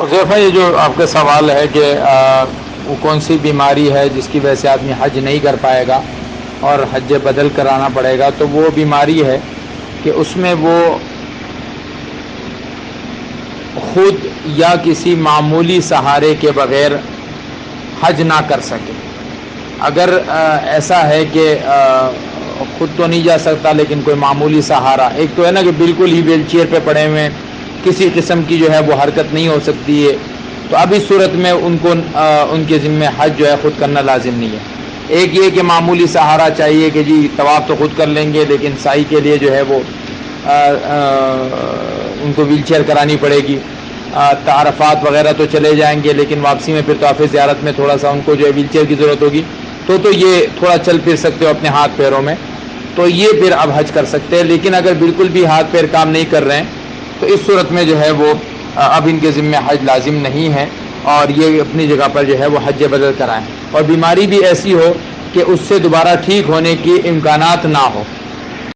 حذیفہ یہ جو آپ کا سوال ہے کہ وہ کون سی بیماری ہے جس کی وجہ سے آدمی حج نہیں کر پائے گا اور حج بدل کرانا پڑے گا، تو وہ بیماری ہے کہ اس میں وہ خود یا کسی معمولی سہارے کے بغیر حج نہ کر سکے۔ اگر ایسا ہے کہ خود تو نہیں جا سکتا لیکن کوئی معمولی سہارا، ایک تو ہے نا کہ بالکل ہی ویل چیئر پہ پڑے ہوئے کسی قسم کی جو ہے وہ حرکت نہیں ہو سکتی ہے، تو اب اس صورت میں ان کو ان کے ذمہ حج جو ہے خود کرنا لازم نہیں ہے۔ ایک یہ کہ معمولی سہارا چاہیے کہ جی طواف تو خود کر لیں گے لیکن سعی کے لیے جو ہے وہ ان کو ویل چیئر کرانی پڑے گی، عرفات وغیرہ تو چلے جائیں گے لیکن واپسی میں پھر طواف زیارت میں تھوڑا سا ان کو جو ہے ویل چیئر کی ضرورت ہوگی، تو یہ تھوڑا چل پھر سکتے ہو اپنے ہاتھ پیروں میں، تو یہ پھر اب حج کر سکتے ہیں۔ لیکن اگر بالکل بھی ہاتھ پیر کام نہیں کر رہے ہیں تو اس صورت میں جو ہے وہ اب ان کے ذمہ حج لازم نہیں ہے، اور یہ اپنی جگہ پر جو ہے وہ حج بدل کرائیں، اور بیماری بھی ایسی ہو کہ اس سے دوبارہ ٹھیک ہونے کی امکانات نہ ہو۔